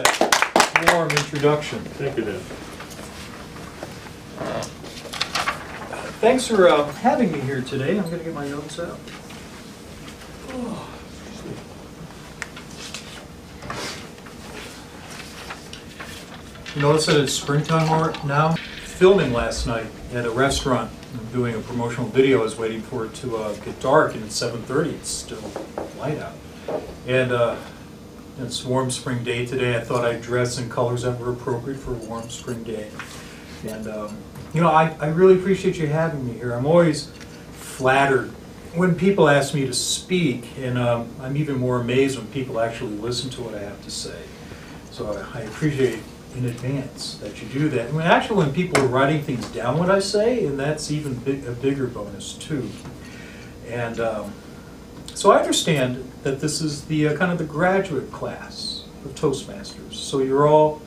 that warm introduction. Thank you, Dan. Thanks for having me here today. I'm going to get my notes out. You notice that it's springtime now? Filming last night at a restaurant. I'm doing a promotional video. I was waiting for it to get dark, and it's 7:30. It's still light out. And it's a warm spring day today. I thought I'd dress in colors that were appropriate for a warm spring day. And you know, I really appreciate you having me here. I'm always flattered when people ask me to speak, and I'm even more amazed when people actually listen to what I have to say. So I appreciate in advance that you do that. I mean, actually, when people are writing things down what I say, and that's even a bigger bonus too. And so I understand that this is the kind of the graduate class of Toastmasters. So you're all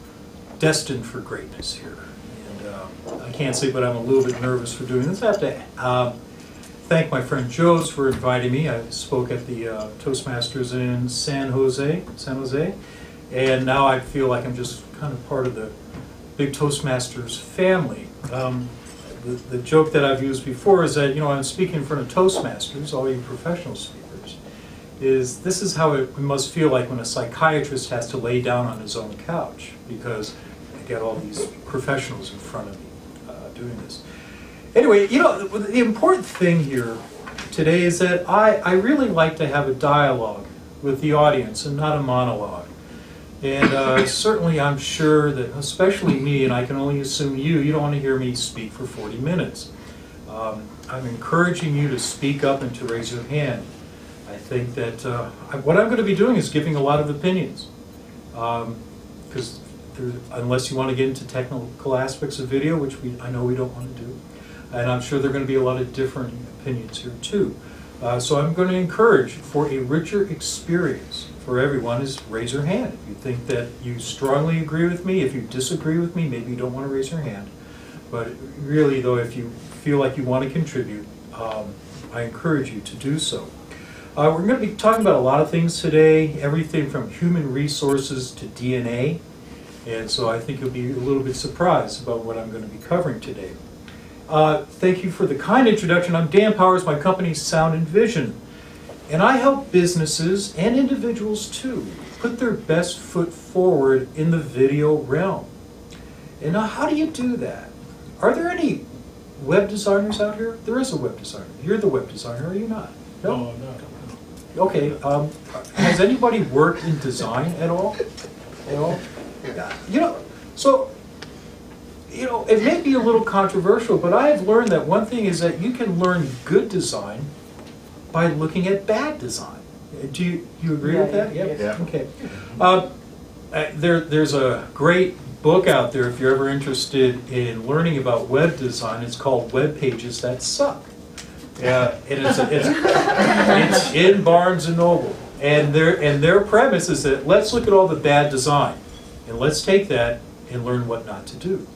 destined for greatness here. I can't say, but I'm a little bit nervous for doing this. I have to thank my friend Joe's for inviting me. I spoke at the Toastmasters in San Jose, and now I feel like I'm just kind of part of the big Toastmasters family. The joke that I've used before is that, you know, I'm speaking in front of Toastmasters, all you professional speakers, this is how it must feel like when a psychiatrist has to lay down on his own couch, because I get all these professionals in front of me doing this. Anyway, you know, the important thing here today is that I really like to have a dialogue with the audience and not a monologue. And certainly I'm sure that, especially me, and I can only assume you don't want to hear me speak for 40 minutes. I'm encouraging you to speak up and to raise your hand. I think that what I'm going to be doing is giving a lot of opinions. Because unless you want to get into technical aspects of video, which I know we don't want to do, and I'm sure there are going to be a lot of different opinions here too. So I'm going to encourage, for a richer experience for everyone, is raise your hand. If you think that you strongly agree with me, if you disagree with me, maybe you don't want to raise your hand. But really, though, if you feel like you want to contribute, I encourage you to do so. We're going to be talking about a lot of things today, everything from human resources to DNA. And so I think you'll be a little bit surprised about what I'm going to be covering today. Thank you for the kind introduction. I'm Dan Powers, my company's Sound and Vision. And I help businesses and individuals too put their best foot forward in the video realm. And now, how do you do that? Are there any web designers out here? There is a web designer. You're the web designer, are you not? No? No. Okay. Has anybody worked in design at all? At all? You know, so, you know, it may be a little controversial, but I have learned that one thing is that you can learn good design by looking at bad design. Do you agree with that? Yeah. Okay. There's a great book out there if you're ever interested in learning about web design. It's called Web Pages That Suck. And it's in Barnes and Noble. And their premise is that let's look at all the bad design. And let's take that and learn what not to do.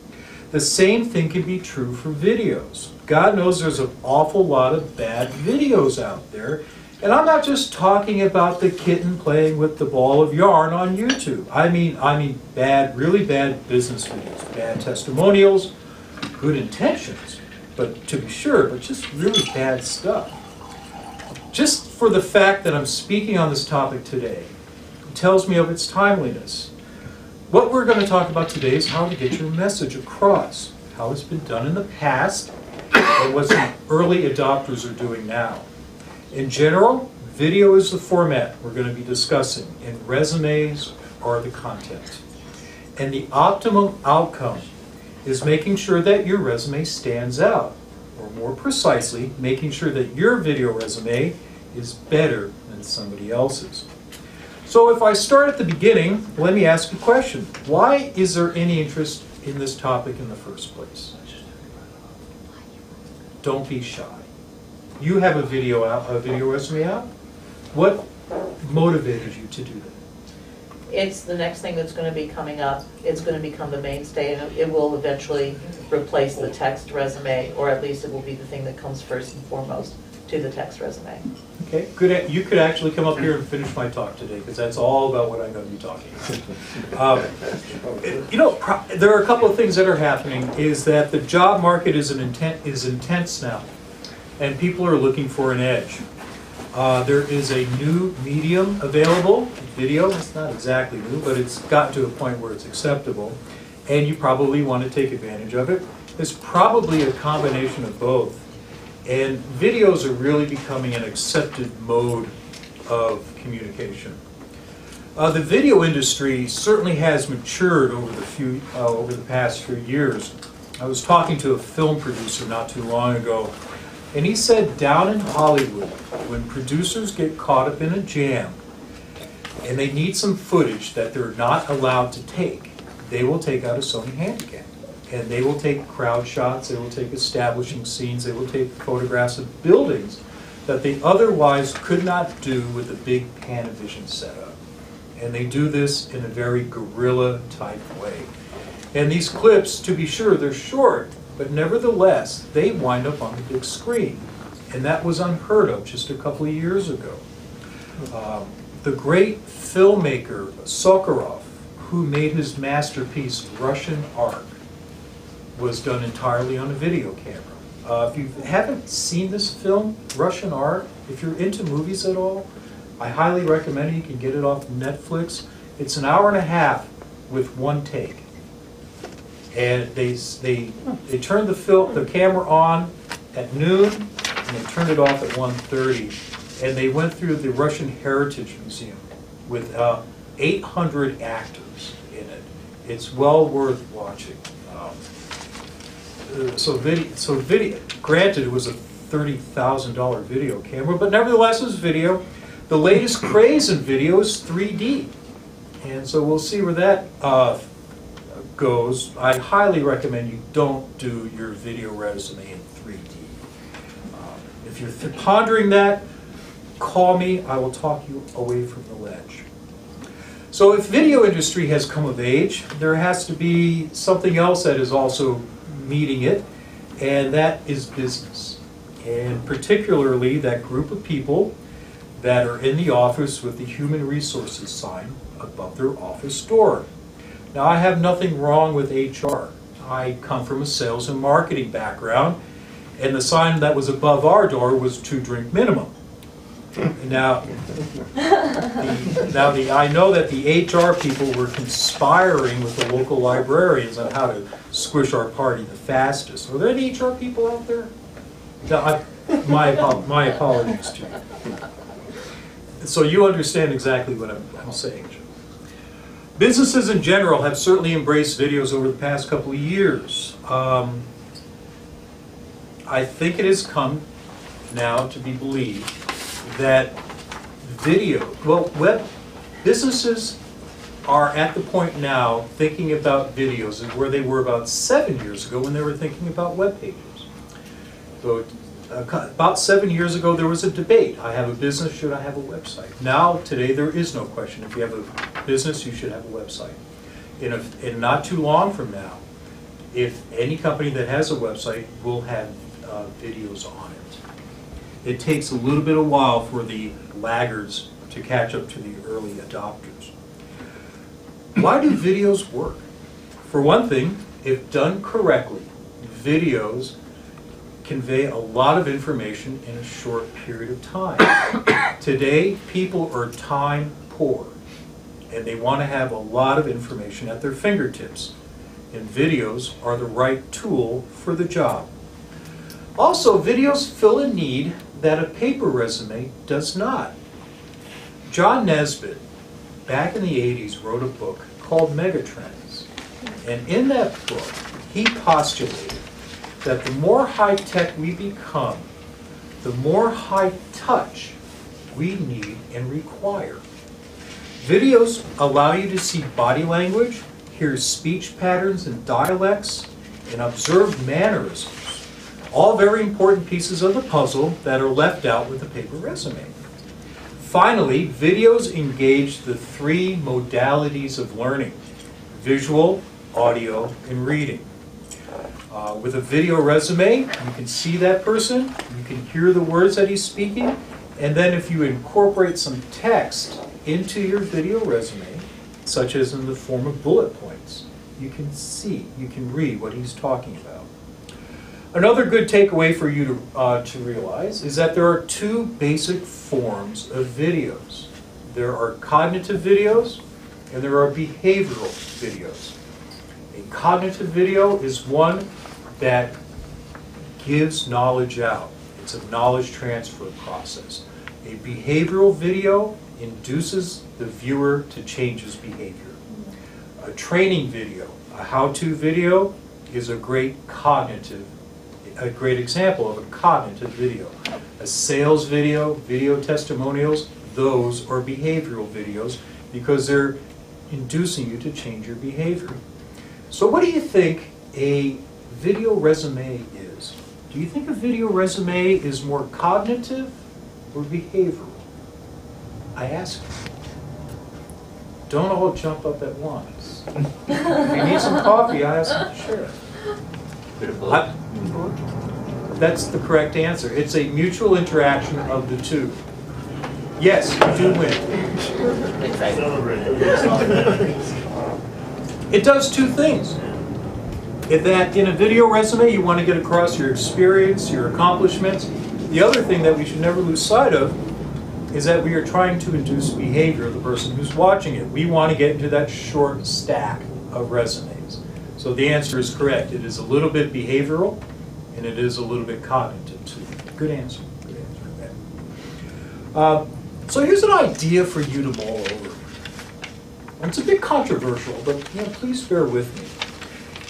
The same thing can be true for videos. God knows there's an awful lot of bad videos out there. And I'm not just talking about the kitten playing with the ball of yarn on YouTube. I mean bad, really bad business videos, bad testimonials, good intentions, but to be sure, but just really bad stuff. Just for the fact that I'm speaking on this topic today, it tells me of its timeliness. What we're going to talk about today is how to get your message across, how it's been done in the past, and what some early adopters are doing now. In general, video is the format we're going to be discussing, and resumes are the content. And the optimum outcome is making sure that your resume stands out, or more precisely, making sure that your video resume is better than somebody else's. So if I start at the beginning, let me ask a question. Why is there any interest in this topic in the first place? Don't be shy. You have a video resume out. What motivated you to do that? It's the next thing that's going to be coming up. It's going to become the mainstay, and it will eventually replace the text resume, or at least it will be the thing that comes first and foremost to to the text resume. Okay, good. You could actually come up here and finish my talk today, because that's all about what I'm going to be talking about. You know, there are a couple of things that are happening. Is that the job market is intense now, and people are looking for an edge. There is a new medium available, video. It's not exactly new, but it's gotten to a point where it's acceptable, and you probably want to take advantage of it. It's probably a combination of both. And videos are really becoming an accepted mode of communication. The video industry certainly has matured over the past few years. I was talking to a film producer not too long ago, and he said down in Hollywood, when producers get caught up in a jam and they need some footage that they're not allowed to take, they will take out a Sony Handycam. And they will take crowd shots, they will take establishing scenes, they will take photographs of buildings that they otherwise could not do with a big Panavision setup. And they do this in a very guerrilla type way. And these clips, to be sure, they're short, but nevertheless, they wind up on the big screen. And that was unheard of just a couple of years ago. The great filmmaker Sakharov, who made his masterpiece Russian Art, was done entirely on a video camera. If you haven't seen this film, Russian Art, if you're into movies at all, I highly recommend it. You can get it off Netflix. It's an hour and a half with one take. And they turned the camera on at noon, and they turned it off at 1:30. And they went through the Russian Heritage Museum with 800 actors in it. It's well worth watching. So video, granted it was a $30,000 video camera, but nevertheless it was video. The latest craze in video is 3D. And so we'll see where that goes. I highly recommend you don't do your video resume in 3D. If you're pondering that, call me. I will talk you away from the ledge. So if video industry has come of age, there has to be something else that is also meeting it, and that is business. And particularly that group of people that are in the office with the human resources sign above their office door. Now, I have nothing wrong with HR. I come from a sales and marketing background, and the sign that was above our door was 2-drink minimum. Now, I know that the HR people were conspiring with the local librarians on how to squish our party the fastest. Are there any HR people out there? No, my apologies to you. So you understand exactly what I'm saying. Businesses in general have certainly embraced videos over the past couple of years. I think it has come now to be believed that web businesses are at the point now thinking about videos where they were about 7 years ago when they were thinking about web pages. So about 7 years ago there was a debate. I have a business, should I have a website? Now, today, there is no question. If you have a business, you should have a website. In not too long from now, if any company that has a website will have videos on it. It takes a little bit of while for the laggards to catch up to the early adopters. Why do videos work? For one thing, if done correctly, videos convey a lot of information in a short period of time. Today, people are time poor, and they want to have a lot of information at their fingertips, and videos are the right tool for the job. Also, videos fill a need that a paper resume does not. John Nesbitt, back in the 80s, wrote a book called Megatrends. And in that book, he postulated that the more high-tech we become, the more high-touch we need and require. Videos allow you to see body language, hear speech patterns and dialects, and observe mannerisms. All very important pieces of the puzzle that are left out with a paper resume. Finally, videos engage the 3 modalities of learning: visual, audio, and reading. With a video resume, you can see that person, you can hear the words that he's speaking, and then if you incorporate some text into your video resume, such as in the form of bullet points, you can see, you can read what he's talking about. Another good takeaway for you to realize is that there are two basic forms of videos. There are cognitive videos and there are behavioral videos. A cognitive video is one that gives knowledge out. It's a knowledge transfer process. A behavioral video induces the viewer to change his behavior. A training video, a how-to video, is a great example of a cognitive video. A sales video, video testimonials, those are behavioral videos because they're inducing you to change your behavior. So what do you think a video resume is? Do you think a video resume is more cognitive or behavioral? I ask you. Don't all jump up at once. If you need some coffee, I ask you to share. Bit of both. That's the correct answer. It's a mutual interaction of the two. Yes, you do win. It does two things. In a video resume, you want to get across your experience, your accomplishments. The other thing that we should never lose sight of is that we are trying to induce behavior of the person who's watching it. We want to get into that short stack of resumes. So the answer is correct. It is a little bit behavioral, and it is a little bit cognitive too. Good answer. Good answer. So here's an idea for you to mull over. And it's a bit controversial, but please bear with me.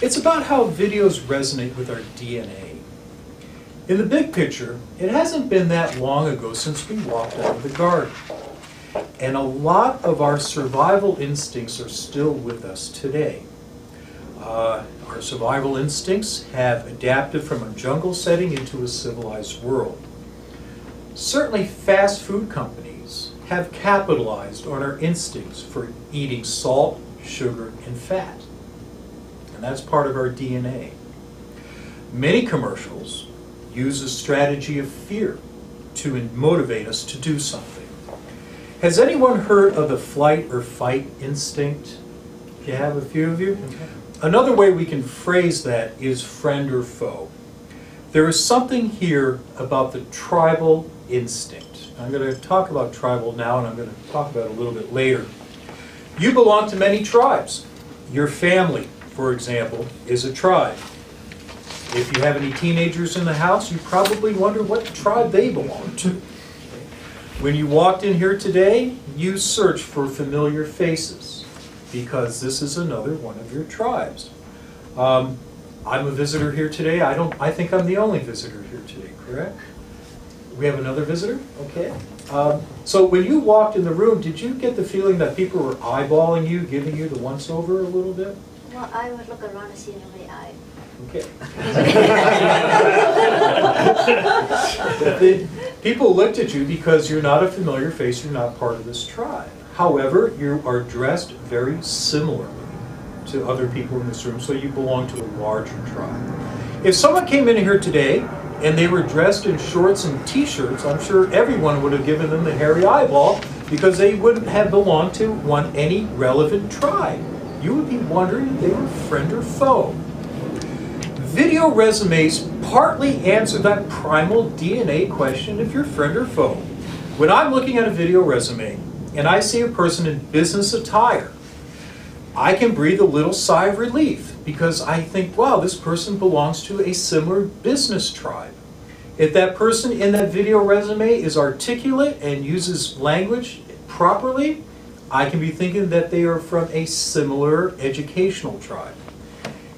It's about how videos resonate with our DNA. In the big picture, it hasn't been that long ago since we walked out of the garden. And a lot of our survival instincts are still with us today. Our survival instincts have adapted from a jungle setting into a civilized world. Certainly fast food companies have capitalized on our instincts for eating salt, sugar, and fat. And that's part of our DNA. Many commercials use a strategy of fear to motivate us to do something. Has anyone heard of the flight or fight instinct? You have a few of you? Okay. Another way we can phrase that is friend or foe. There is something here about the tribal instinct. I'm going to talk about tribal now, and I'm going to talk about it a little bit later. You belong to many tribes. Your family, for example, is a tribe. If you have any teenagers in the house, you probably wonder what tribe they belong to. When you walked in here today, you searched for familiar faces because this is another one of your tribes. I'm a visitor here today. I think I'm the only visitor here today, correct? We have another visitor? Okay. So when you walked in the room, did you get the feeling that people were eyeballing you, giving you the once-over a little bit? Well, I would look around and see nobody eyed. Okay. People looked at you because you're not a familiar face, you're not part of this tribe. However, you are dressed very similarly to other people in this room, so you belong to a larger tribe. If someone came in here today and they were dressed in shorts and t-shirts, I'm sure everyone would have given them the hairy eyeball because they wouldn't have belonged to any relevant tribe. You would be wondering if they were friend or foe. Video resumes partly answer that primal DNA question if you're friend or foe. When I'm looking at a video resume and I see a person in business attire, I can breathe a little sigh of relief because I think, wow, this person belongs to a similar business tribe. If that person in that video resume is articulate and uses language properly, I can be thinking that they are from a similar educational tribe.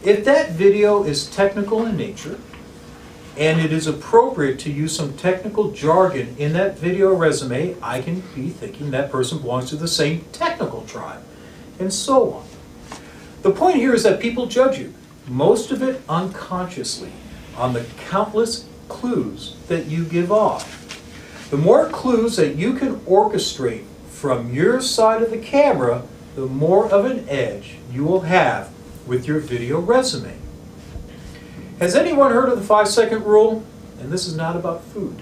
If that video is technical in nature, and it is appropriate to use some technical jargon in that video resume, I can be thinking that person belongs to the same technical tribe, and so on. The point here is that people judge you, most of it unconsciously, on the countless clues that you give off. The more clues that you can orchestrate from your side of the camera, the more of an edge you will have with your video resume. Has anyone heard of the 5-second rule? And this is not about food.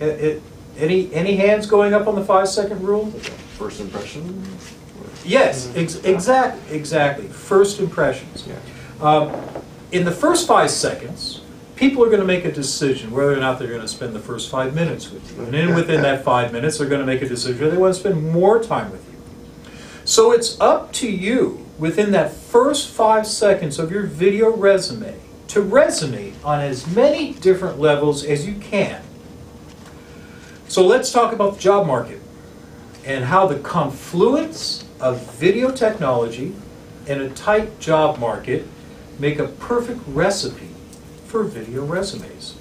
Any hands going up on the 5-second rule? First impression? Yes, exactly. First impressions. Yeah. In the first 5 seconds, people are going to make a decision whether or not they're going to spend the first 5 minutes with you. And then within that 5 minutes, they're going to make a decision whether they want to spend more time with you. So it's up to you, within that first 5 seconds of your video resume, to resonate on as many different levels as you can. So let's talk about the job market and how the confluence of video technology and a tight job market make a perfect recipe for video resumes.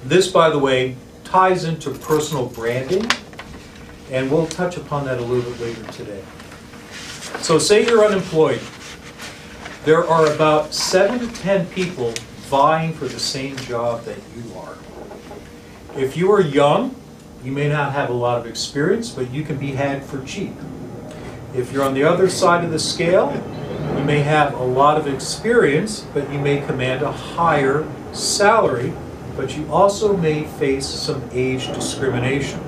This, by the way, ties into personal branding, and we'll touch upon that a little bit later today. So say you're unemployed. There are about 7 to 10 people vying for the same job that you are. If you are young, you may not have a lot of experience, but you can be had for cheap. If you're on the other side of the scale, you may have a lot of experience, but you may command a higher salary, but you also may face some age discrimination.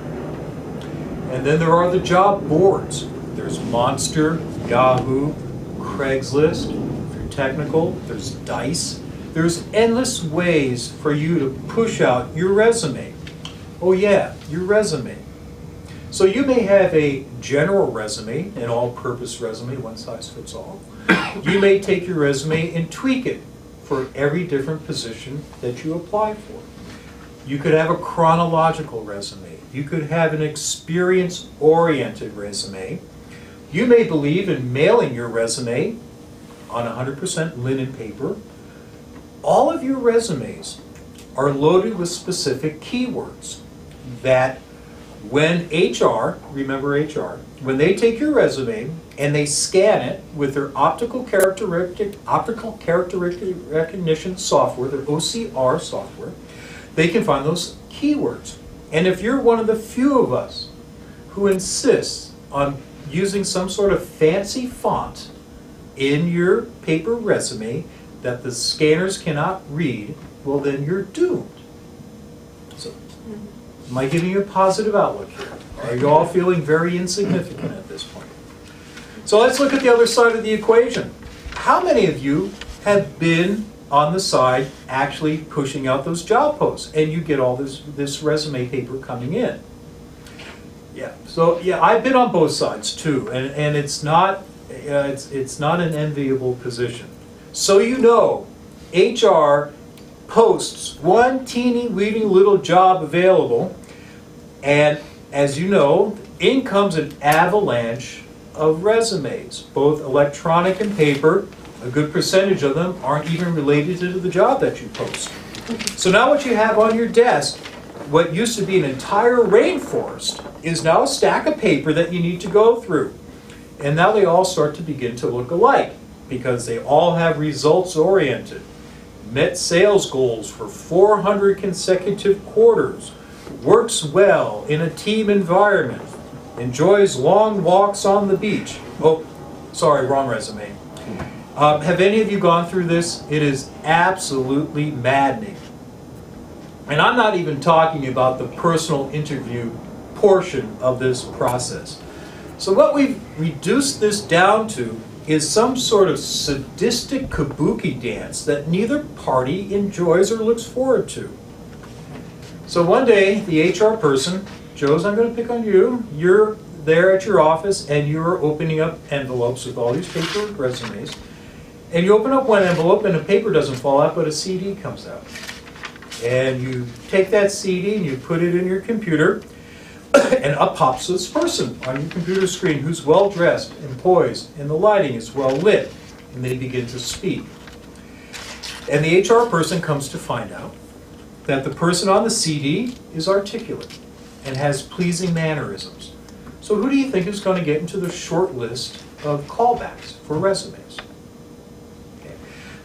And then there are the job boards. There's Monster, Yahoo, Craigslist. If you're technical, there's Dice. There's endless ways for you to push out your resume. Oh yeah, your resume. So you may have a general resume, an all-purpose resume, one size fits all. You may take your resume and tweak it for every different position that you apply for. You could have a chronological resume. You could have an experience-oriented resume. You may believe in mailing your resume on 100% linen paper. All of your resumes are loaded with specific keywords that when HR, remember HR, when they take your resume and they scan it with their optical character recognition software, their OCR software, they can find those keywords. And if you're one of the few of us who insists on using some sort of fancy font in your paper resume that the scanners cannot read, well then you're doomed. So, am I giving you a positive outlook here? Are you all feeling very insignificant at this point? So let's look at the other side of the equation. How many of you have been on the side actually pushing out those job posts and you get all this resume paper coming in? Yeah, so yeah, I've been on both sides too, and it's not an enviable position. So you know, HR posts one teeny weeny little job available, and as you know, in comes an avalanche of resumes, both electronic and paper. A good percentage of them aren't even related to the job that you post. So now what you have on your desk, what used to be an entire rainforest, is now a stack of paper that you need to go through. And now they all start to begin to look alike because they all have results-oriented. Met sales goals for 400 consecutive quarters, works well in a team environment, enjoys long walks on the beach. Oh, sorry, wrong resume. Have any of you gone through this? It is absolutely maddening. And I'm not even talking about the personal interview portion of this process. So what we've reduced this down to is some sort of sadistic kabuki dance that neither party enjoys or looks forward to. So one day, the HR person, Joe's, I'm going to pick on you, you're there at your office and you're opening up envelopes with all these paper resumes. And you open up one envelope and the paper doesn't fall out, but a CD comes out. And you take that CD and you put it in your computer, and up pops this person on your computer screen who's well dressed and poised, and the lighting is well lit, and they begin to speak. And the HR person comes to find out that the person on the CD is articulate and has pleasing mannerisms. So who do you think is going to get into the short list of callbacks for resumes? Okay.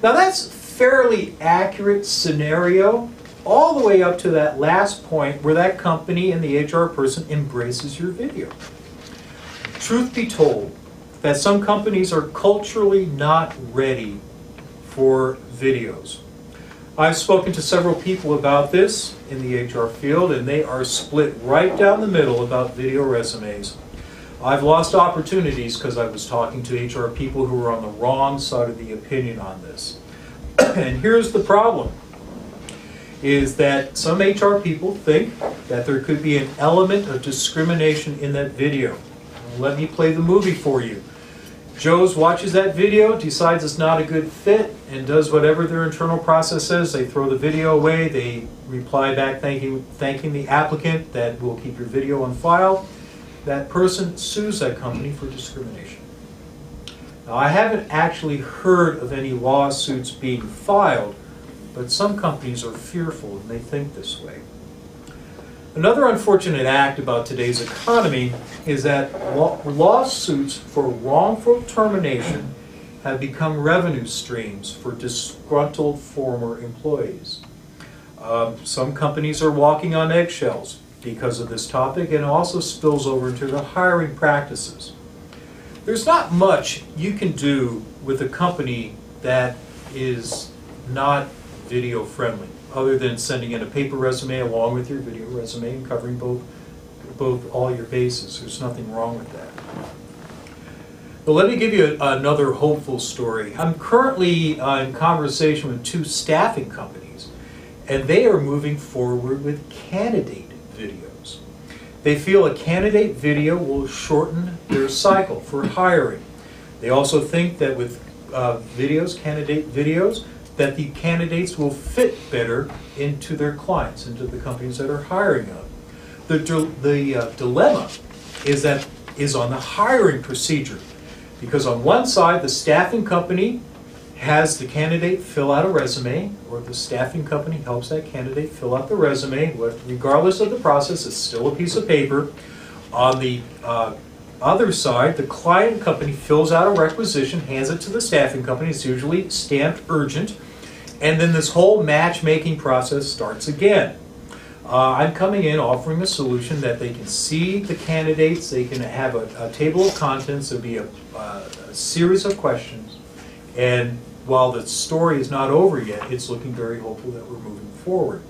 Now that's a fairly accurate scenario all the way up to that last point where that company and the HR person embraces your video. Truth be told, that some companies are culturally not ready for videos. I've spoken to several people about this in the HR field, and they are split right down the middle about video resumes. I've lost opportunities because I was talking to HR people who were on the wrong side of the opinion on this. And here's the problem, is that some HR people think that there could be an element of discrimination in that video. Let me play the movie for you. Joe's watches that video, decides it's not a good fit, and does whatever their internal process says. They throw the video away, they reply back thanking the applicant that will keep your video on file. That person sues that company for discrimination. Now, I haven't actually heard of any lawsuits being filed, but some companies are fearful and they think this way. Another unfortunate act about today's economy is that lawsuits for wrongful termination have become revenue streams for disgruntled former employees. Some companies are walking on eggshells because of this topic, and it also spills over into the hiring practices. There's not much you can do with a company that is not video friendly, other than sending in a paper resume along with your video resume and covering both all your bases. There's nothing wrong with that. But let me give you another hopeful story. I'm currently in conversation with 2 staffing companies, and they are moving forward with candidate videos. They feel a candidate video will shorten their cycle for hiring. They also think that with candidate videos, that the candidates will fit better into their clients, into the companies that are hiring them. The dilemma is on the hiring procedure, because on one side, the staffing company has the candidate fill out a resume, or the staffing company helps that candidate fill out the resume. Regardless of the process, it's still a piece of paper. On the other side, the client company fills out a requisition, hands it to the staffing company. It's usually stamped urgent. And then this whole matchmaking process starts again. I'm coming in offering a solution that they can see the candidates, they can have a table of contents, there'll be a series of questions, and while the story is not over yet, it's looking very hopeful that we're moving forward.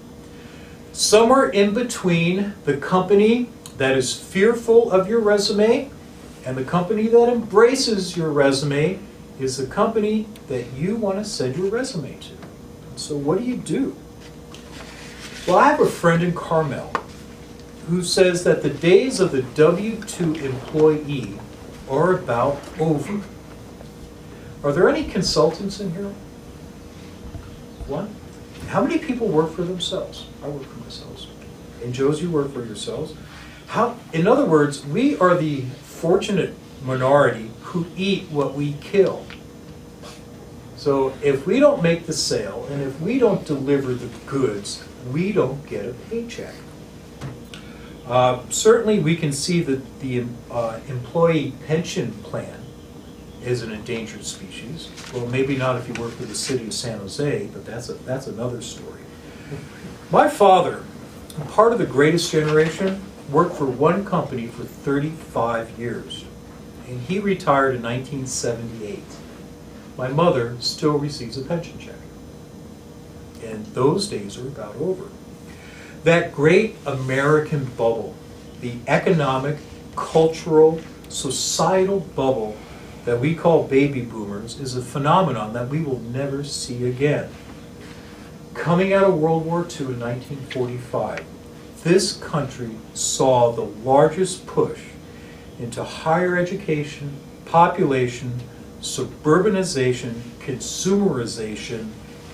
Somewhere in between the company that is fearful of your resume and the company that embraces your resume is the company that you want to send your resume to. So what do? Well, I have a friend in Carmel who says that the days of the W-2 employee are about over. Are there any consultants in here? One? How many people work for themselves? I work for myself. And Joe's, you work for yourselves. In other words, we are the fortunate minority who eat what we kill. So if we don't make the sale, and if we don't deliver the goods, we don't get a paycheck. Certainly we can see that the employee pension plan is an endangered species. Well, maybe not if you work for the city of San Jose, but that's another story. My father, part of the greatest generation, worked for one company for 35 years, and he retired in 1978. My mother still receives a pension check, and those days are about over. That great American bubble, the economic, cultural, societal bubble that we call baby boomers, is a phenomenon that we will never see again. Coming out of World War II in 1945, this country saw the largest push into higher education, population, suburbanization, consumerization,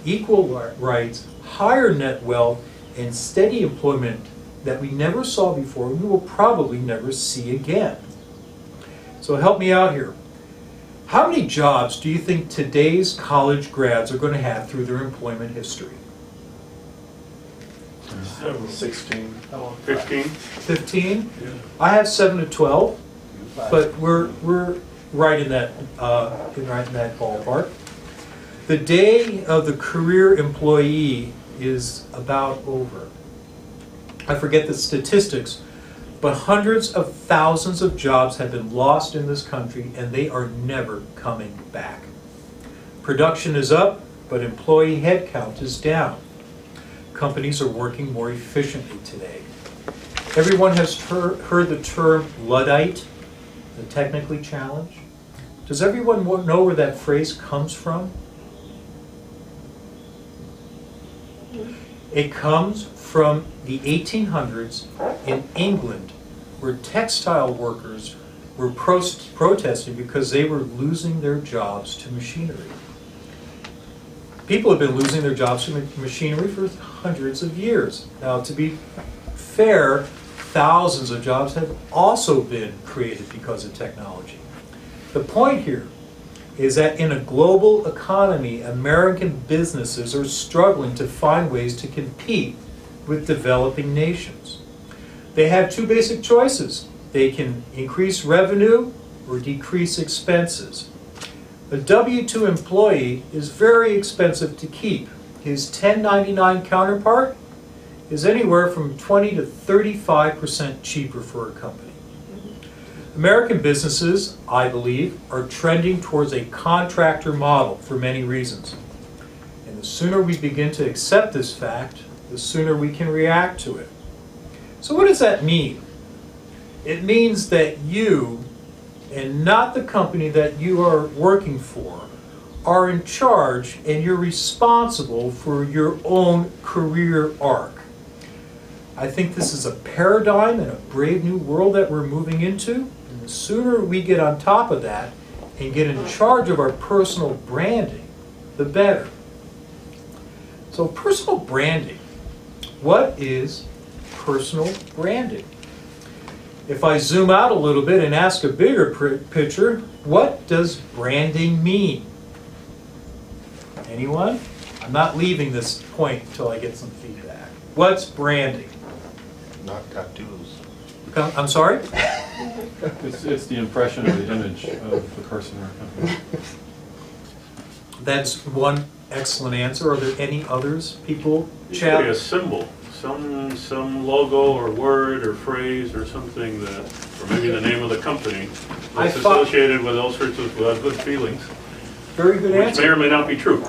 equal rights, higher net wealth, and steady employment that we never saw before and we will probably never see again. So help me out here. How many jobs do you think today's college grads are going to have through their employment history? 16. 15? 15? Yeah. I have 7 to 12, but we're right in that ballpark. The day of the career employee is about over. I forget the statistics, but hundreds of thousands of jobs have been lost in this country, and they are never coming back. Production is up, but employee headcount is down. Companies are working more efficiently today. Everyone has heard the term Luddite, the technically challenged. Does everyone know where that phrase comes from? It comes from the 1800s in England, where textile workers were protesting because they were losing their jobs to machinery. People have been losing their jobs to machinery for hundreds of years. Now, to be fair, thousands of jobs have also been created because of technology. The point here is that in a global economy, American businesses are struggling to find ways to compete with developing nations. They have two basic choices. They can increase revenue or decrease expenses. A W-2 employee is very expensive to keep. His 1099 counterpart is anywhere from 20 to 35% cheaper for a company. American businesses, I believe, are trending towards a contractor model for many reasons. And the sooner we begin to accept this fact, the sooner we can react to it. So what does that mean? It means that you, and not the company that you are working for, are in charge and you're responsible for your own career arc. I think this is a paradigm and a brave new world that we're moving into. And the sooner we get on top of that and get in charge of our personal branding, the better. So personal branding. What is personal branding? If I zoom out a little bit and ask a bigger picture, what does branding mean? Anyone? I'm not leaving this point until I get some feedback. What's branding? Not tattoos. I'm sorry? It's the impression of the image of the person or company. That's one excellent answer. Are there any others? People It should be a chat? symbol, some logo or word or phrase or something that, or maybe the name of the company I that's thought- associated with all sorts of good feelings, Very good which may answer. or may not be true.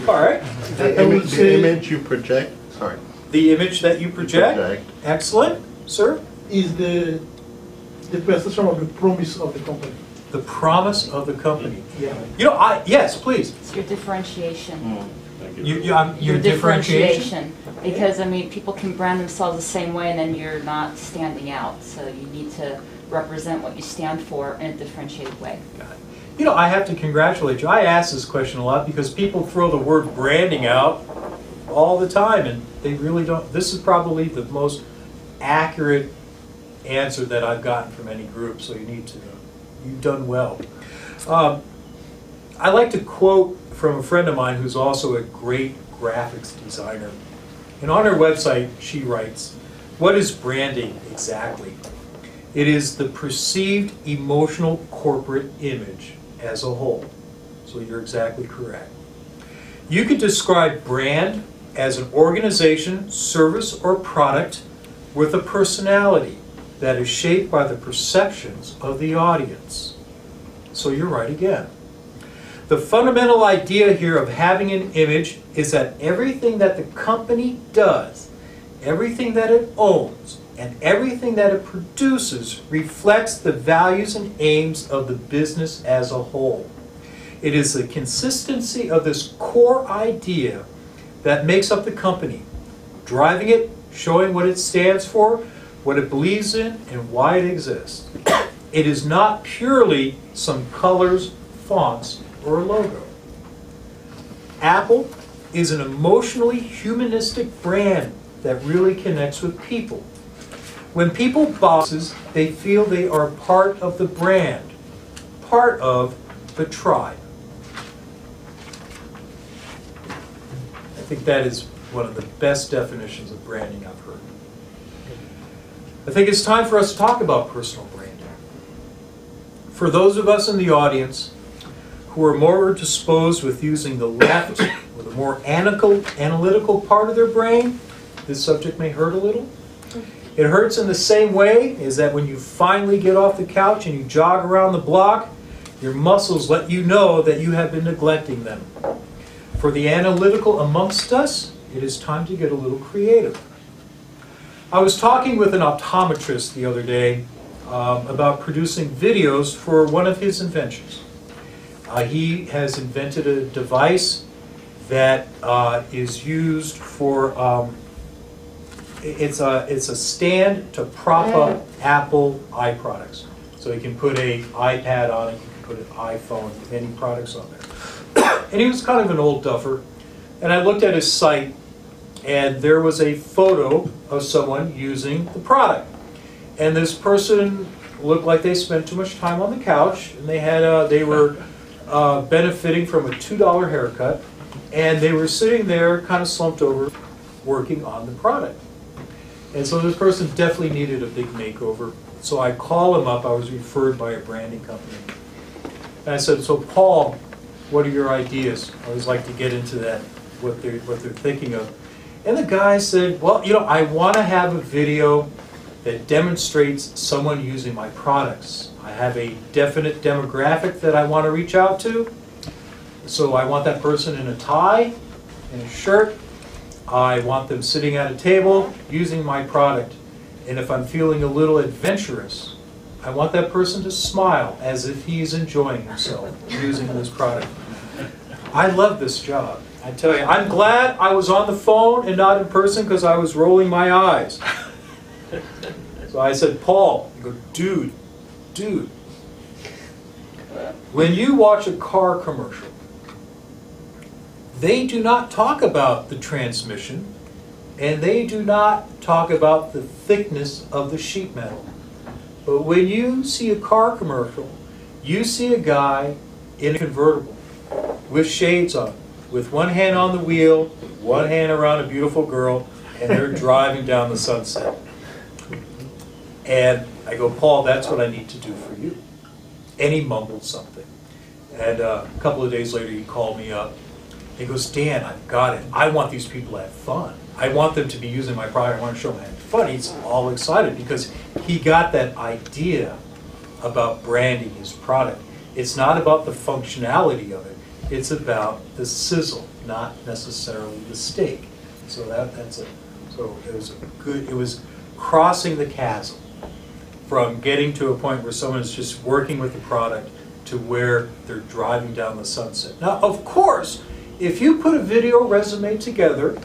All right. The image you project, sorry. The image that you project? Excellent. Sir? Is the perception of the promise of the company. The promise of the company. Yeah. You know, yes, please. It's your differentiation. Thank you. Your differentiation? Because, I mean, people can brand themselves the same way and then you're not standing out. So you need to represent what you stand for in a differentiated way. Got it. You know, I have to congratulate you. I ask this question a lot because people throw the word branding out all the time and they really don't. This is probably the most accurate answer that I've gotten from any group, so you need to know. You've done well. I like to quote from a friend of mine who's also a great graphics designer. And on her website, she writes, "What is branding exactly? It is the perceived emotional corporate image as a whole." So you're exactly correct. You could describe brand as an organization, service, or product with a personality that is shaped by the perceptions of the audience. So you're right again. The fundamental idea here of having an image is that everything that the company does, everything that it owns, and everything that it produces reflects the values and aims of the business as a whole. It is the consistency of this core idea that makes up the company, driving it, showing what it stands for, what it believes in, and why it exists. It is not purely some colors, fonts, or a logo. Apple is an emotionally humanistic brand that really connects with people. When people bosses, they feel they are part of the brand, part of the tribe. I think that is one of the best definitions of branding I've heard. I think it's time for us to talk about personal branding. For those of us in the audience who are more disposed with using the left or the more analytical part of their brain, this subject may hurt a little. It hurts in the same way as that when you finally get off the couch and you jog around the block, your muscles let you know that you have been neglecting them. For the analytical amongst us, it is time to get a little creative. I was talking with an optometrist the other day about producing videos for one of his inventions. He has invented a device that is used for, it's a stand to prop up Apple iProducts. So you can put an iPad on it, you can put an iPhone, any products on there. And he was kind of an old duffer. And I looked at his site, and there was a photo of someone using the product. And this person looked like they spent too much time on the couch, and they were benefiting from a $2 haircut, and they were sitting there kind of slumped over working on the product. And so this person definitely needed a big makeover. So I call him up. I was referred by a branding company. And I said, so Paul, what are your ideas? I always like to get into that, what they're thinking of. And the guy said, well, you know, I want to have a video that demonstrates someone using my products. I have a definite demographic that I want to reach out to. So I want that person in a tie, in a shirt. I want them sitting at a table using my product. And if I'm feeling a little adventurous, I want that person to smile as if he's enjoying himself using this product. I love this job. I tell you, I'm glad I was on the phone and not in person because I was rolling my eyes. So I said, Paul, I go, dude, when you watch a car commercial, they do not talk about the transmission, and they do not talk about the thickness of the sheet metal. But when you see a car commercial, you see a guy in a convertible with shades on, with one hand on the wheel, one hand around a beautiful girl, and they're driving down the sunset. And I go, Paul, that's what I need to do for you. And he mumbled something. And a couple of days later, he called me up. He goes, Dan, I've got it. I want these people to have fun. I want them to be using my product. I want to show them having fun. He's all excited because he got that idea about branding his product. It's not about the functionality of it. It's about the sizzle, not necessarily the steak. So that's it. So it was crossing the chasm from getting to a point where someone is just working with the product to where they're driving down the sunset. Now, of course, if you put a video resume together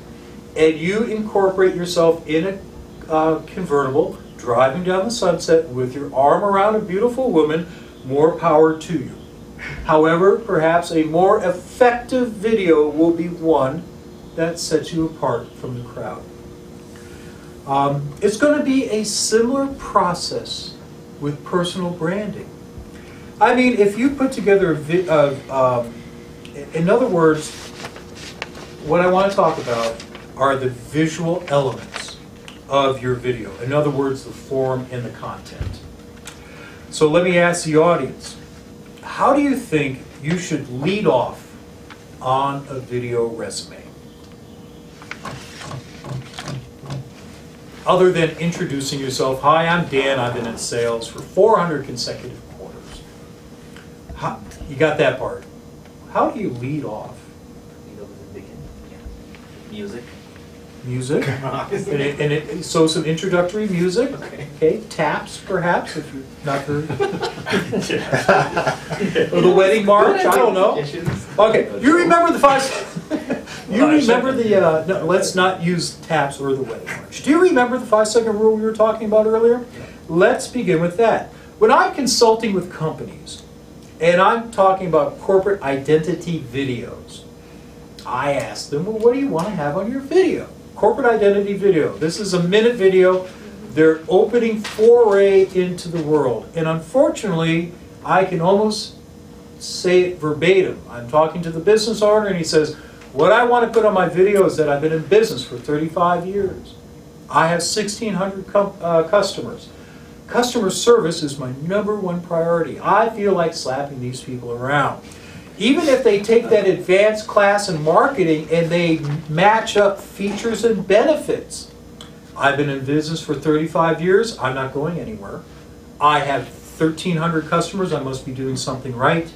and you incorporate yourself in a convertible, driving down the sunset with your arm around a beautiful woman, more power to you. However, perhaps a more effective video will be one that sets you apart from the crowd. It's going to be a similar process with personal branding. I mean, if you put together in other words, what I want to talk about are the visual elements of your video. In other words, the form and the content. So let me ask the audience, how do you think you should lead off on a video resume? Other than introducing yourself, hi, I'm Dan, I've been in sales for 400 consecutive quarters. You got that part. How do you lead off? Music. Music. So some introductory music. Okay. Taps, perhaps, if you're not very. Or the wedding march. I don't know. Okay. You remember the five. You remember the. No, let's not use taps or the wedding march. Do you remember the 5-second rule we were talking about earlier? Let's begin with that. When I'm consulting with companies, and I'm talking about corporate identity videos, I ask them, well, what do you want to have on your video? Corporate identity video. This is a minute video. Their opening foray into the world. And unfortunately, I can almost say it verbatim. I'm talking to the business owner and he says, what I want to put on my video is that I've been in business for 35 years. I have 1,600 customers. Customer service is my #1 priority. I feel like slapping these people around. Even if they take that advanced class in marketing and they match up features and benefits. I've been in business for 35 years. I'm not going anywhere. I have 1,300 customers. I must be doing something right.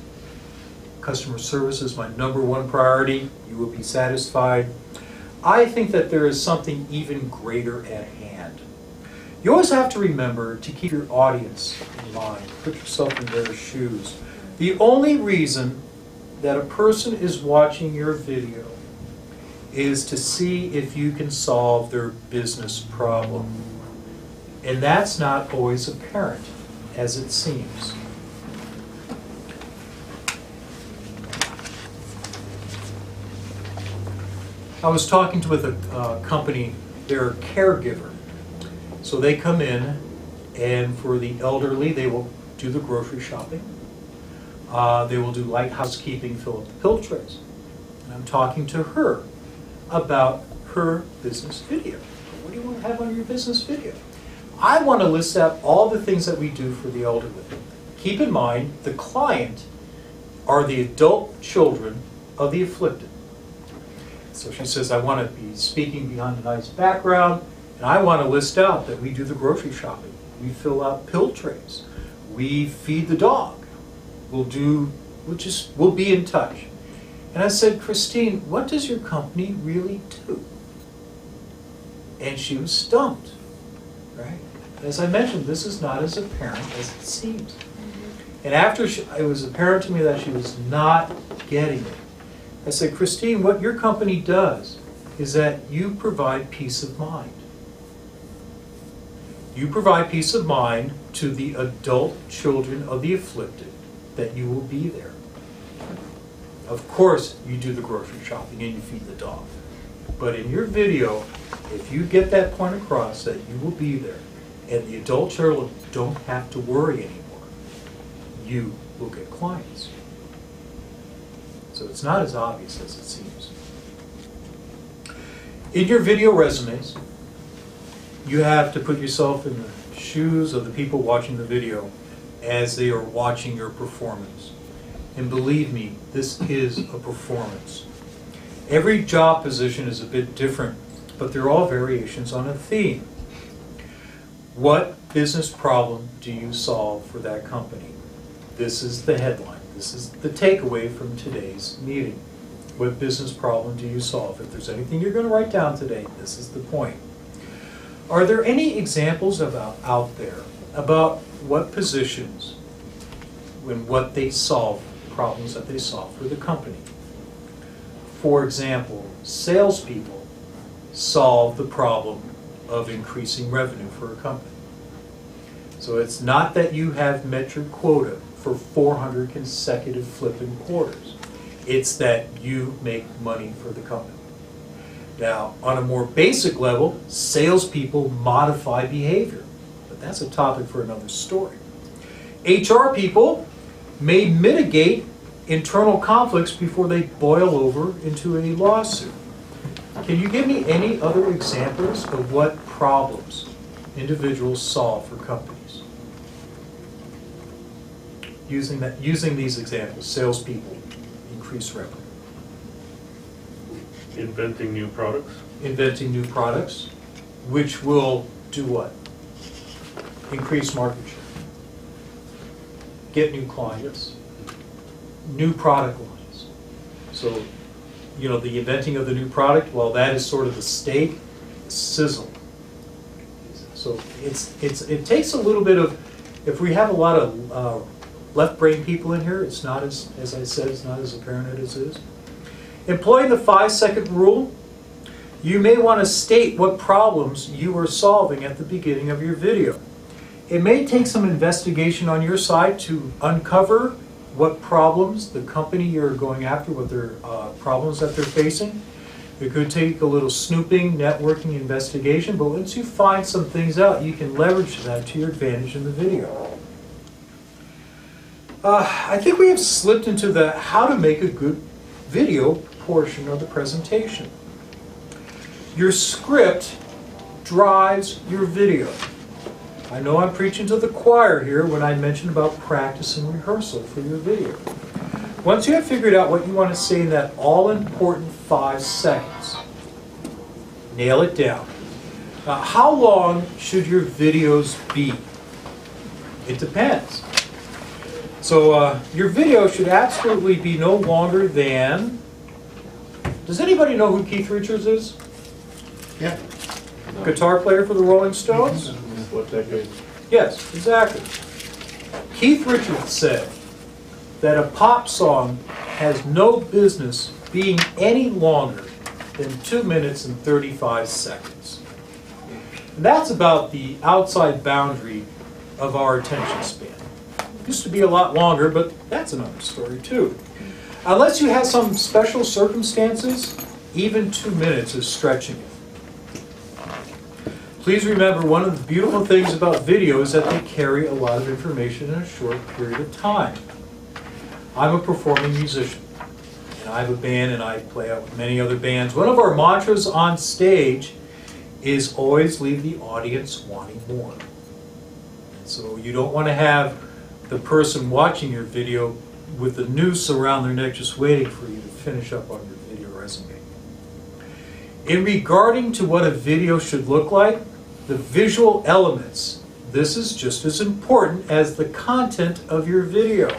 customer service is my #1 priority. You will be satisfied. I think that there is something even greater at hand. You always have to remember to keep your audience in mind. Put yourself in their shoes. The only reason that a person is watching your video is to see if you can solve their business problem. And that's not always apparent, as it seems. I was talking with a company, they're a caregiver. So they come in, and for the elderly, they will do the grocery shopping. They will do light housekeeping, fill up the pill trays. And I'm talking to her about her business video. What do you want to have on your business video? I want to list out all the things that we do for the elderly. Keep in mind, the client are the adult children of the afflicted. So she says, I want to be speaking behind a nice background, and I want to list out that we do the grocery shopping. We fill out pill trays. We feed the dog. We'll be in touch. And I said, Christine, what does your company really do? And she was stumped, right? As I mentioned, this is not as apparent as it seems. And after it was apparent to me that she was not getting it, I said, Christine, what your company does is that you provide peace of mind. You provide peace of mind to the adult children of the afflicted that you will be there. Of course, you do the grocery shopping and you feed the dog. But in your video, if you get that point across that you will be there and the adult children don't have to worry anymore, you will get clients. So it's not as obvious as it seems. In your video resumes, you have to put yourself in the shoes of the people watching the video as they are watching your performance. And believe me, this is a performance. Every job position is a bit different, but they're all variations on a theme. What business problem do you solve for that company? This is the headline. This is the takeaway from today's meeting. What business problem do you solve? If there's anything you're going to write down today, this is the point. Are there any examples out there about what positions, when what they solve, problems that they solve for the company? For example, salespeople solve the problem of increasing revenue for a company. So it's not that you have met your quota for 400 consecutive flipping quarters. It's that you make money for the company. Now, on a more basic level, salespeople modify behavior, but that's a topic for another story. HR people may mitigate internal conflicts before they boil over into a lawsuit. Can you give me any other examples of what problems individuals solve for companies? Using these examples, salespeople increase revenue. Inventing new products. Inventing new products, which will do what? Increase market share. Get new clients. New product lines. So, you know, the inventing of the new product, well, that is sort of the steak, the sizzle. So it takes a little bit of, if we have a lot of left brain people in here, it's not as I said, it's not as apparent as it is. Employing the 5-second rule, you may want to state what problems you are solving at the beginning of your video. It may take some investigation on your side to uncover what problems the company you're going after, what their problems that they're facing. It could take a little snooping, networking, investigation, but once you find some things out, you can leverage that to your advantage in the video. I think we have slipped into the how to make a good video portion of the presentation. Your script drives your video. I know I'm preaching to the choir here when I mention about practice and rehearsal for your video. Once you have figured out what you want to say in that all-important 5 seconds, nail it down. Now, how long should your videos be? It depends. So your video should absolutely be no longer than... Does anybody know who Keith Richards is? Yeah. Guitar player for the Rolling Stones? What decade? Yes, exactly. Keith Richards said that a pop song has no business being any longer than 2 minutes and 35 seconds. And that's about the outside boundary of our attention span. It used to be a lot longer, but that's another story too. Unless you have some special circumstances, even 2 minutes is stretching it. Please remember, one of the beautiful things about video is that they carry a lot of information in a short period of time. I'm a performing musician, and I have a band, and I play out with many other bands. One of our mantras on stage is always leave the audience wanting more. And so you don't want to have the person watching your video with the noose around their neck just waiting for you to finish up on your video resume. In regarding to what a video should look like, the visual elements, this is just as important as the content of your video.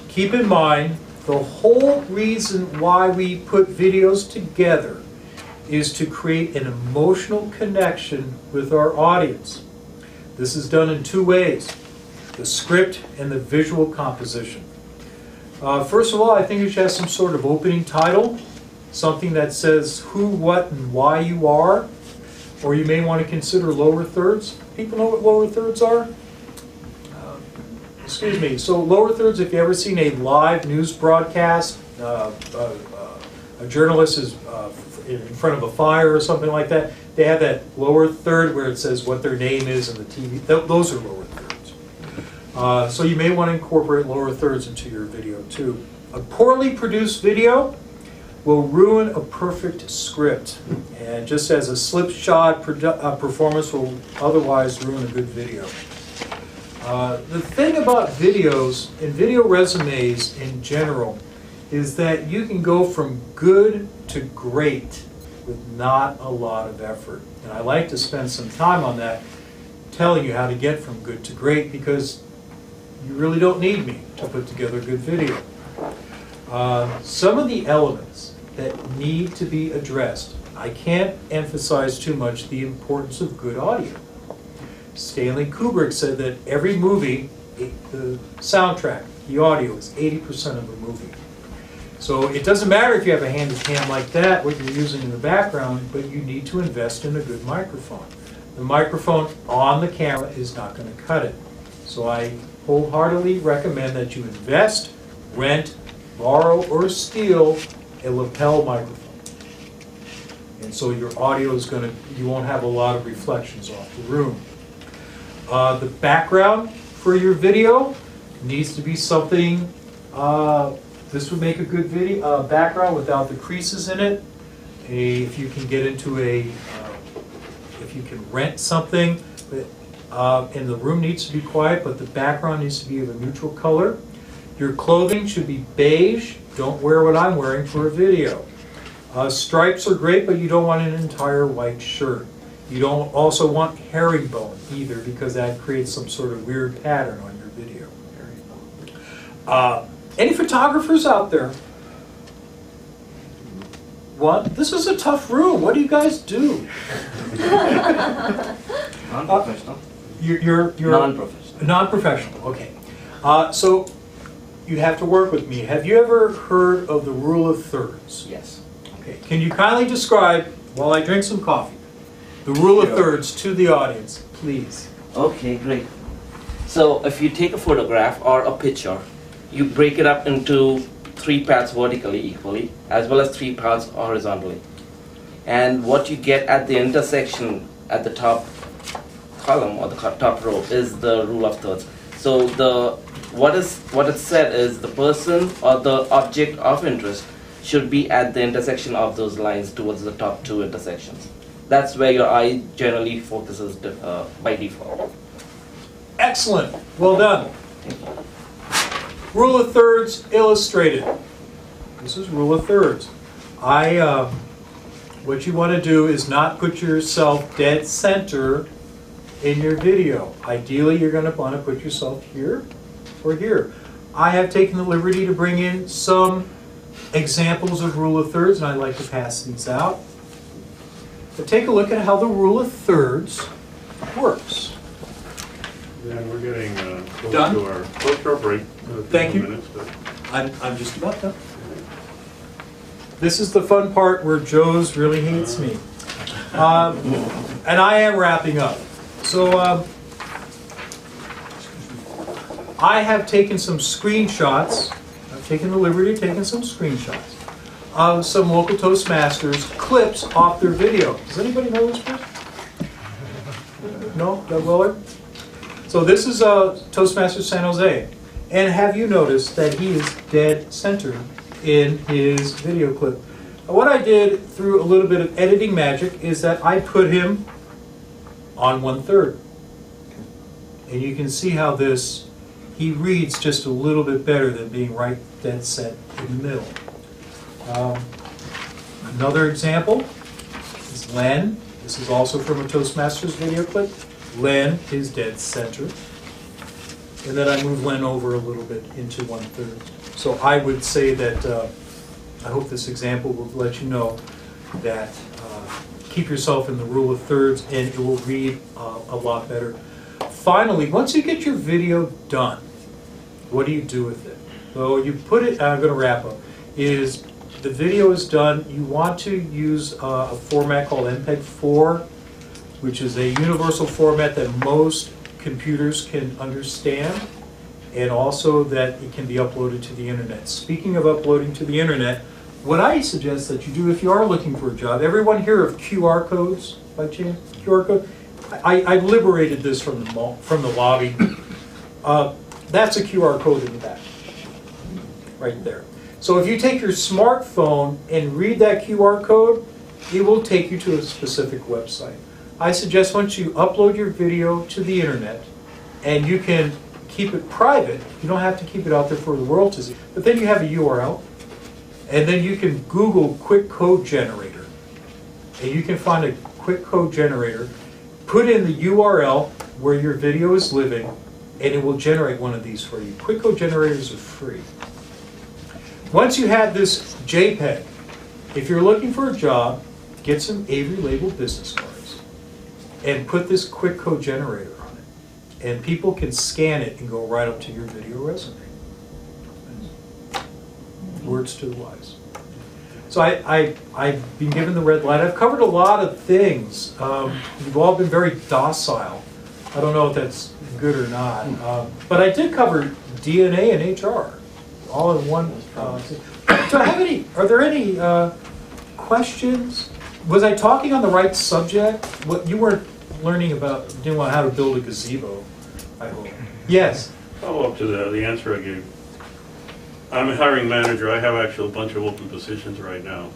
Keep in mind, the whole reason why we put videos together is to create an emotional connection with our audience. This is done in 2 ways, the script and the visual composition. First of all, I think you should have some sort of opening title, something that says who, what, and why you are. Or you may want to consider lower thirds. People know what lower thirds are? Excuse me. So lower thirds, if you've ever seen a live news broadcast, a journalist is in front of a fire or something like that, they have that lower third where it says what their name is and the TV. Those are lower thirds. So you may want to incorporate lower thirds into your video too. A poorly produced video will ruin a perfect script, and just as a slipshod performance will otherwise ruin a good video. The thing about videos and video resumes in general is that you can go from good to great with not a lot of effort. And I like to spend some time on that, telling you how to get from good to great, because you really don't need me to put together a good video. Some of the elements that need to be addressed. I can't emphasize too much the importance of good audio. Stanley Kubrick said that every movie, the soundtrack, the audio is 80% of a movie. So it doesn't matter if you have a handy cam like that, what you're using in the background, but you need to invest in a good microphone. The microphone on the camera is not going to cut it. So I wholeheartedly recommend that you invest, rent, borrow, or steal a lapel microphone. And so your audio is going to, you won't have a lot of reflections off the room. The background for your video needs to be something, this would make a good video background without the creases in it. If you can get into if you can rent something, and the room needs to be quiet, but the background needs to be of a neutral color. Your clothing should be beige. Don't wear what I'm wearing for a video. Stripes are great, but you don't want an entire white shirt. You don't also want herringbone either, because that creates some sort of weird pattern on your video. Any photographers out there? What? This is a tough room. What do you guys do? Non-professional. You're Non-professional. Non-professional. Okay. So you have to work with me. Have you ever heard of the rule of thirds? Yes. Okay. Can you kindly describe, while I drink some coffee, the rule of thirds to the audience, please? Okay, great. So if you take a photograph or a picture, you break it up into 3 parts vertically equally, as well as 3 parts horizontally. And what you get at the intersection at the top column or the top row is the rule of thirds. So what it said is the person or the object of interest should be at the intersection of those lines towards the top 2 intersections. That's where your eye generally focuses by default. Excellent. Well done. Rule of thirds illustrated. This is rule of thirds. What you want to do is not put yourself dead center in your video. Ideally, you're going to want to put yourself here or here. I have taken the liberty to bring in some examples of rule of thirds, and I'd like to pass these out. But take a look at how the rule of thirds works. Then we're getting Done? close to our break. In a Thank few you. minutes, but- I'm just about done. This is the fun part where Joe's really hates me. And I am wrapping up. So I have taken some screenshots. I've taken the liberty of taking some screenshots of some local Toastmasters clips off their video. Does anybody know this person? No? Doug Willard? So this is Toastmasters San Jose. And have you noticed that he is dead center in his video clip? What I did through a little bit of editing magic is that I put him on 1/3. And you can see how he reads just a little bit better than being right dead set in the middle. Another example is Len. This is also from a Toastmasters video clip. Len is dead center. And then I move Len over a little bit into 1/3. So I would say that I hope this example will let you know that keep yourself in the rule of thirds and it will read a lot better. Finally, once you get your video done, what do you do with it? So you put it, I'm going to wrap up, is the video is done, you want to use a format called MPEG-4, which is a universal format that most computers can understand, and also that it can be uploaded to the internet. Speaking of uploading to the internet, what I suggest that you do if you are looking for a job, everyone hear of QR codes by chance? QR code? I liberated this from the lobby. That's a QR code in the back, right there. So if you take your smartphone and read that QR code, it will take you to a specific website. I suggest once you upload your video to the internet, and you can keep it private, you don't have to keep it out there for the world to see, but then you have a URL, and then you can Google quick code generator, and you can find a quick code generator, put in the URL where your video is living, and it will generate one of these for you. Quick code generators are free. Once you have this JPEG, if you're looking for a job, get some Avery labeled business cards and put this quick code generator on it. And people can scan it and go right up to your video resume. Words to the wise. So I've been given the red light. I've covered a lot of things. You've all been very docile. I don't know if that's good or not. But I did cover DNA and HR all in one. So are there any questions? Was I talking on the right subject? What you weren't learning about, didn't know how to build a gazebo, I hope. Yes? Follow up to the answer I gave. I'm a hiring manager. I have actually a bunch of open positions right now.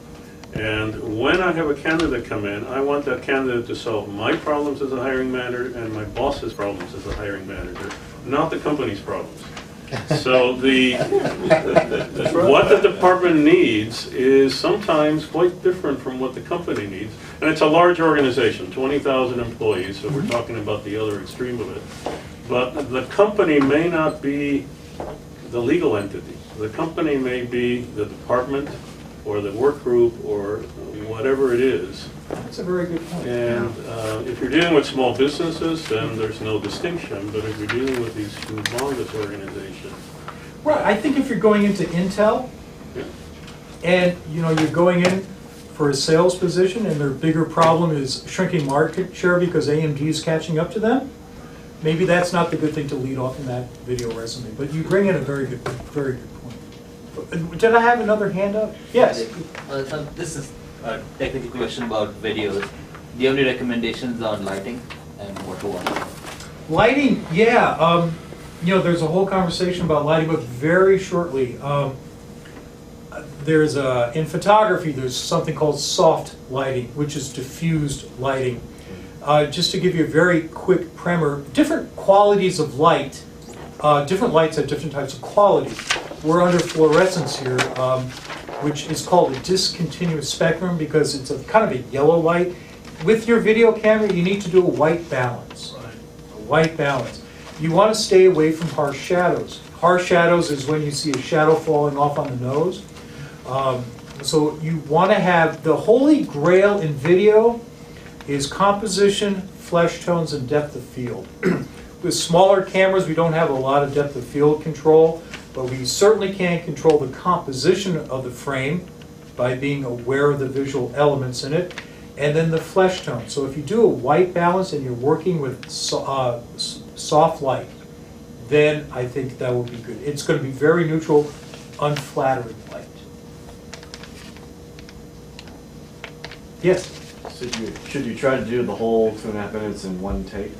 And when I have a candidate come in, I want that candidate to solve my problems as a hiring manager and my boss's problems as a hiring manager, not the company's problems. So what the department needs is sometimes quite different from what the company needs. And it's a large organization, 20,000 employees, so we're talking about the other extreme of it. But the company may not be the legal entity. The company may be the department or the work group or whatever it is. That's a very good point. And if you're dealing with small businesses, then there's no distinction. But if you're dealing with these humongous organizations. Right, I think if you're going into Intel, Yeah. and you're going in for a sales position and their bigger problem is shrinking market share because AMD is catching up to them, maybe that's not the good thing to lead off in that video resume. But you bring in a very good point. Did I have another hand up? Yes. So this is a technical question about videos. Do you have any recommendations on lighting and what to watch? Lighting, yeah. There's a whole conversation about lighting, but very shortly. In photography, there's something called soft lighting, which is diffused lighting. Just to give you a very quick primer, different qualities of light, different lights have different types of quality. We're under fluorescence here, which is called a discontinuous spectrum because it's a kind of a yellow light. With your video camera, you need to do a white balance. A white balance. You want to stay away from harsh shadows. harsh shadows is when you see a shadow falling off on the nose. So you want to have, the holy grail in video is composition, flesh tones, and depth of field. With smaller cameras, we don't have a lot of depth of field control, but we certainly can control the composition of the frame by being aware of the visual elements in it, and then the flesh tone. So if you do a white balance and you're working with soft light, then I think that will be good. It's going to be very neutral, unflattering light. Yes? Should you try to do the whole 2.5 minutes in one take?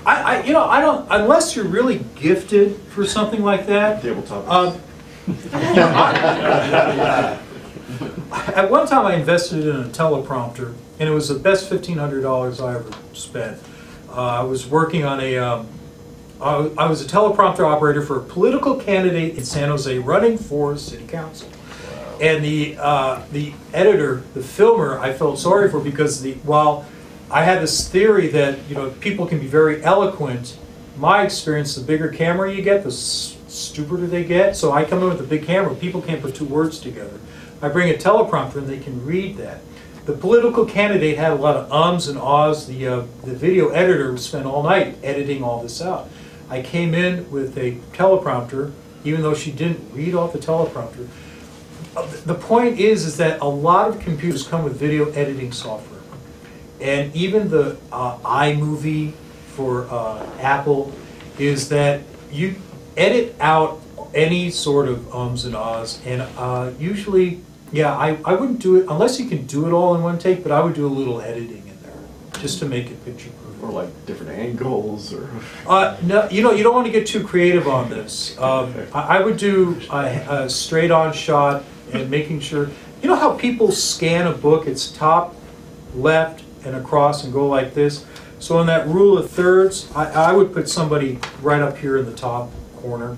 I don't, unless you're really gifted for something like that. Tabletop. At one time I invested in a teleprompter, and it was the best $1,500 I ever spent. I was working on I was a teleprompter operator for a political candidate in San Jose running for city council. Wow. And the editor, the filmer, I felt sorry for because while I had this theory that people can be very eloquent, my experience, the bigger camera you get, the stupider they get. So I come in with a big camera, people can't put two words together. I bring a teleprompter and they can read that. The political candidate had a lot of ums and ahs. The video editor spent all night editing all this out. I came in with a teleprompter, even though she didn't read off the teleprompter. The point is that a lot of computers come with video editing software. And even the iMovie for Apple is that you edit out any sort of ums and ahs. And usually, yeah, I wouldn't do it, unless you can do it all in one take, but I would do a little editing in there, just to make it picture-proof. Or like different angles, or... No, you don't want to get too creative on this. I would do a straight-on shot and making sure... You know how people scan a book? It's top, left, and across and go like this? So in that rule of thirds, I would put somebody right up here in the top corner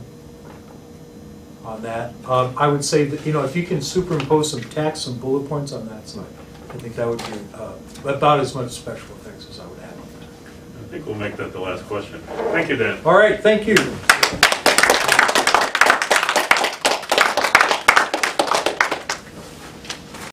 on that. I would say that, if you can superimpose some text, some bullet points on that side, I think that would be about as much special effects as I would have on that. I think we'll make that the last question. Thank you, Dan. All right, thank you.